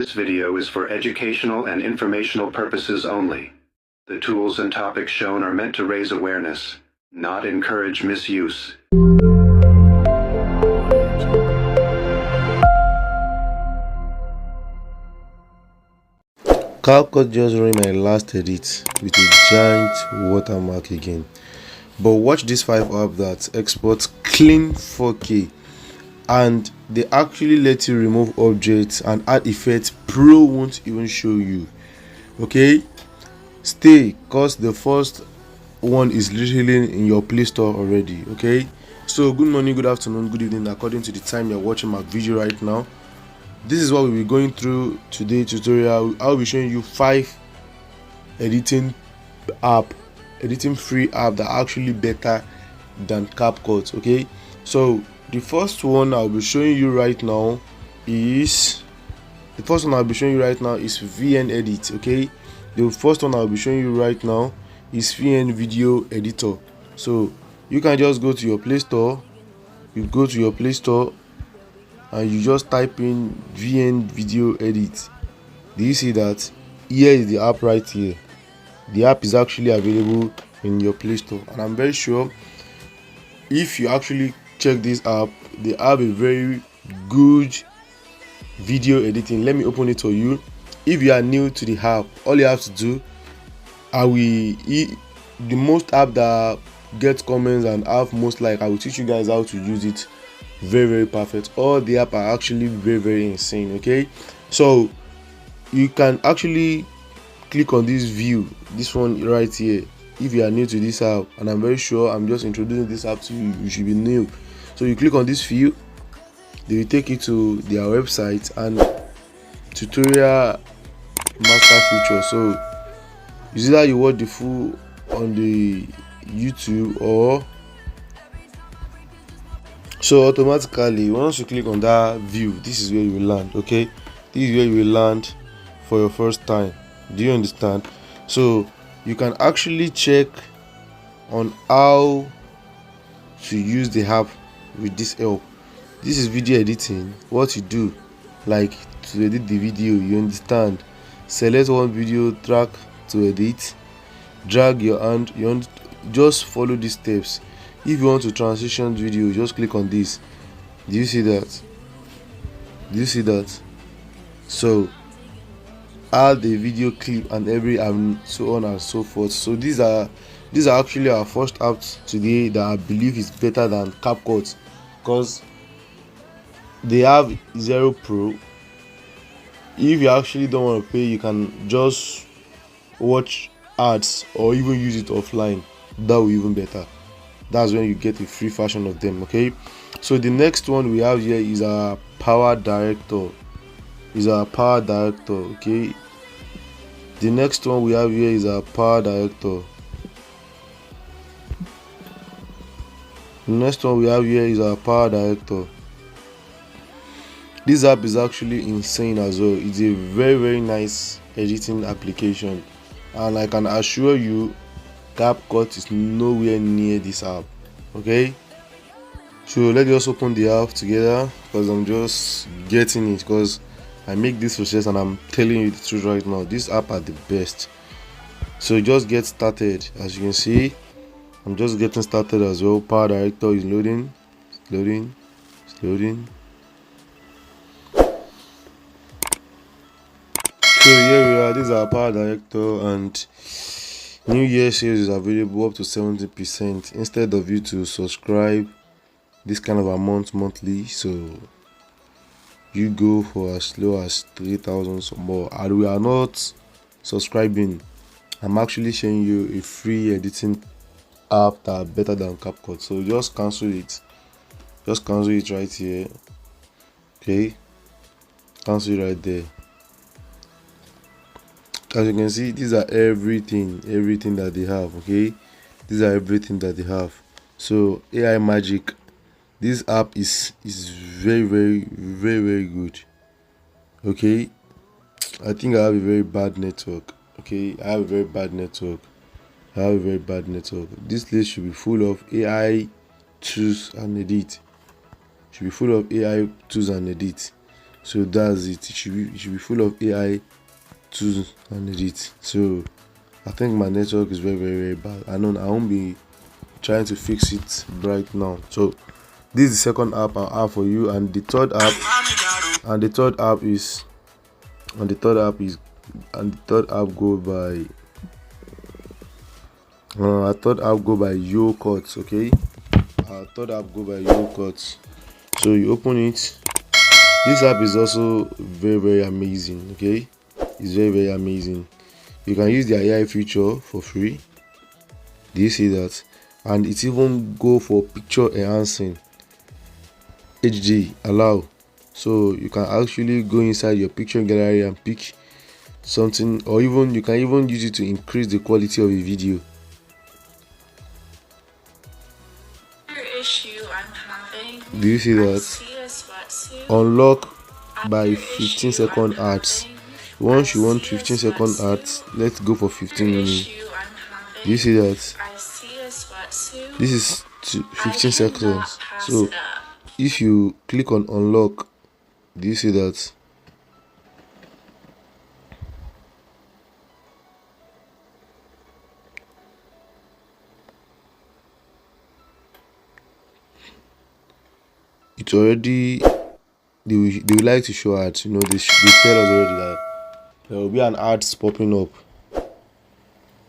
This video is for educational and informational purposes only. The tools and topics shown are meant to raise awareness, not encourage misuse. CapCut just ran my last edit with a giant watermark again. But watch this 5 app that exports clean 4K, and they actually let you remove objects and add effects Pro won't even show you. Okay, stay, cause the first one is literally in your Play Store already. Okay, so good morning, good afternoon, good evening, according to the time you're watching my video right now. This is what we'll be going through today tutorial. I'll be showing you 5 editing free app that are actually better than CapCut. Okay, so the first one I'll be showing you right now is VN Edit. Okay, the first one I'll be showing you right now is VN Video Editor. So you can just go to your Play Store, and you just type in VN Video Edit. Do you see that? Here is the app right here. The app is actually available in your Play Store, and I'm very sure if you actually check this app, they have a very good video editing. Let me open it for you. If you are new to the app, all you have to do, the most app that gets comments and have most like, I will teach you guys how to use it. Very perfect. All the app are actually very insane. Okay, so you can actually click on this view, this one right here, if you are new to this app, and I'm very sure I'm just introducing this app to you, you should be new. So you click on this view, they will take you to their website and tutorial master feature. So is either you watch the full on the YouTube, or so automatically once you click on that view, this is where you will land. Okay, this is where you will land for your first time. Do you understand? So you can actually check on how to use the app with this help. This is video editing. What you do, like to edit the video, you understand, select one video track to edit, drag your hand, just follow these steps. If you want to transition video, just click on this. Do you see that? So add the video clip and so on and so forth. So these are actually our first apps today that I believe is better than CapCut, because they have 0 Pro. If you actually don't want to pay, you can just watch ads or even use it offline. That will be even better. That's when you get a free version of them. Okay, so the next one we have here is our PowerDirector. Okay, the next one we have here is our PowerDirector. This app is actually insane as well. It's a very nice editing application, and I can assure you CapCut is nowhere near this app. Okay, so let's just open the app together, because I'm just getting it, because I make this process and I'm telling you the truth right now, this app are the best. So just get started. As you can see, I'm just getting started as well. PowerDirector is loading. So here we are. This is our PowerDirector, and New Year sales is available up to 70% instead of you to subscribe this kind of amount monthly. So you go for as low as 3,000 or more, and we are not subscribing. I'm actually showing you a free editing app that are better than CapCut. So just cancel it right here. Okay, cancel it right there. As you can see, these are everything that they have. Okay, these are everything that they have. So AI magic, this app is very good. Okay, I think I have a very bad network. Okay, I have a very bad network. This list should be full of AI tools and edit. So that's it. It should be full of AI tools and edit. So I think my network is very bad. I won't be trying to fix it right now. So this is the second app I'll have for you, and the third app go by YouCut. Okay, our third app go by YouCut. So you open it. This app is also very amazing. Okay, it's very amazing. You can use the AI feature for free. Do you see that? And it even go for picture enhancing, HD allow. So you can actually go inside your picture gallery and pick something, or even you can even use it to increase the quality of a video. Do you see that? Unlock by 15-second ads. Once you want 15-second ads, let's go for 15 minutes. Do you see that? This is 15 seconds. So if you click on unlock, do you see that? It's already, they will like to show ads. You know, they tell us already that there will be an ads popping up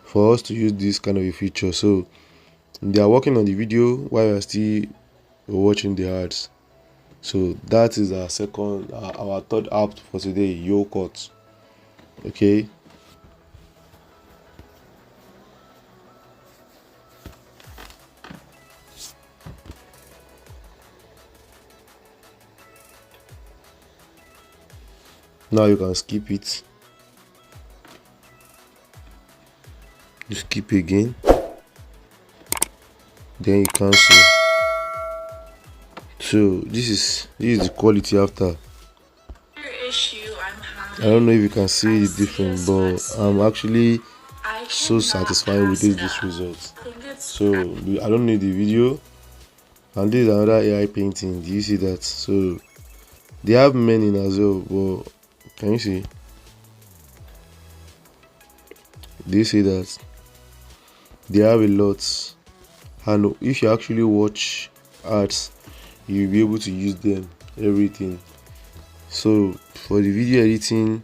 for us to use this kind of a feature. So they are working on the video while we are still watching the ads. So that is our third app for today, YouCut. Okay. Now you can skip it. You skip again. Then you cancel. So this is the quality after. I don't know if you can see the difference, but I'm actually so satisfied with this result. So I don't need the video. And this is another AI painting. Do you see that? So they have men in as well, but can you see? Do you see that? They have a lot, and if you actually watch ads, you'll be able to use them, everything. So for the video editing,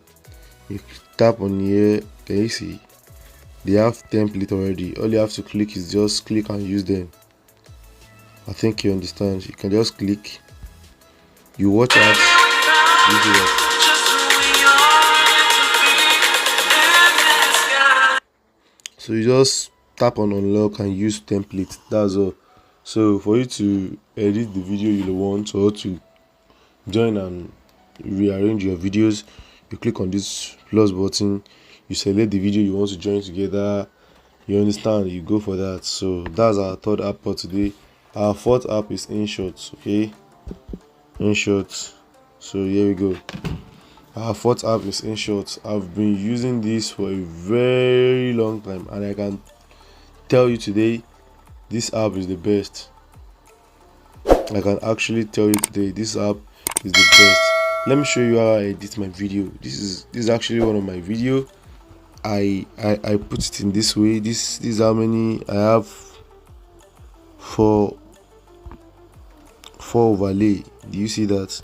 you tap on here. Can you see? They have template already. All you have to click is just click and use them. I think you understand. You can just click. You watch ads. You see that? So you just tap on unlock and use template. That's all. So for you to edit the video you want, or to join and rearrange your videos, you click on this plus button, you select the video you want to join together. You understand? You go for that. So that's our third app for today. Our fourth app is InShot. Okay, InShot. So here we go. Our fourth app is InShot. I've been using this for a very long time, and I can tell you today, this app is the best. I can actually tell you today, this app is the best. Let me show you how I edit my video. This is actually one of my video. I put it in this way. This is how many I have. Four overlay. Do you see that?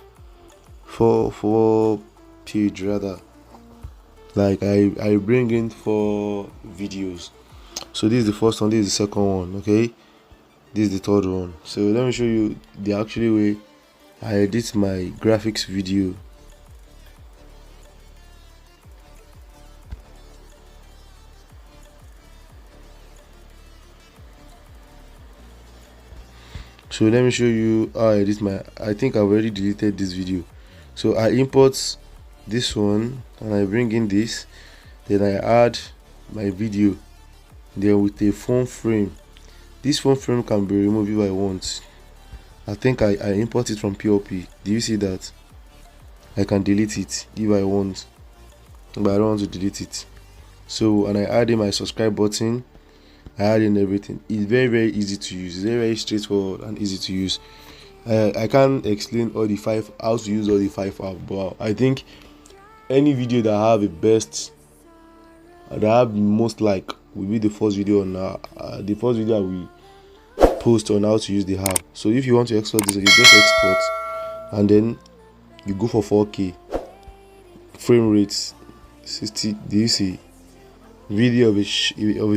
Four page rather. Like I bring in 4 videos. So this is the first one, this is the second one. Okay, this is the third one. So let me show you the actual way I edit my graphics video. So let me show you how I edit my, I think I've already deleted this video. So I import this one and I bring in this, then I add my video, then with a phone frame. This phone frame can be removed if I want. I think I import it from POP. Do you see that? I can delete it if I want, but I don't want to delete it. So, and I add in my subscribe button, I add in everything. It's very easy to use. It's very straightforward and easy to use. I can't explain all the how to use all the 5 apps, but I think any video that have the best, that have the most like, will be the first video on the first video that we post on how to use the app. So if you want to export this, you just export and then you go for 4K frame rates 60. Do you see? Video of a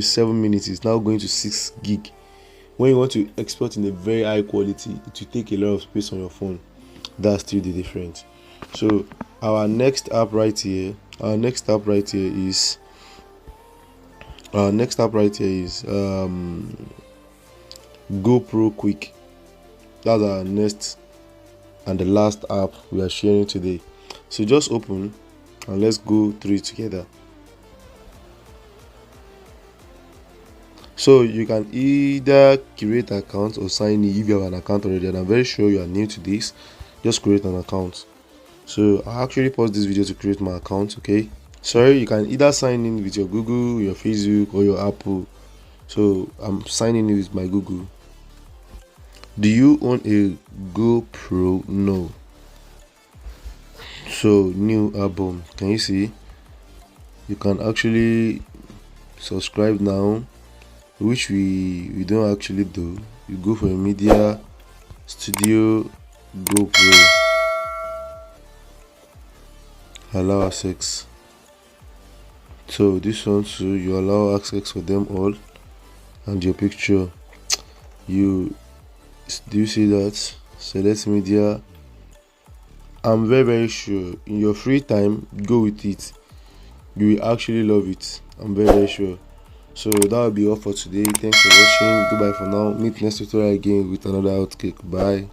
7 minutes is now going to 6 gig. When you want to export in a very high quality, it will take a lot of space on your phone. That's still the difference. So our next app right here is GoPro Quik. That's our next and the last app we are sharing today. So just open and let's go through it together. So you can either create an account or sign in if you have an account already, and I'm very sure you are new to this. Just create an account. So I actually paused this video to create my account. Okay, sorry, you can either sign in with your Google, your Facebook, or your Apple. So I'm signing in with my Google. Do you own a GoPro? No. So new album, can you see? You can actually subscribe now, which we don't actually do. You go for a media studio, GoPro, allow access. So this one too, you allow access for them all, and your picture, do you see that? Select media. I'm very sure in your free time, go with it. You will actually love it. I'm very sure. So that will be all for today. Thanks for watching. Goodbye for now. Meet next tutorial again with another outtake. Bye.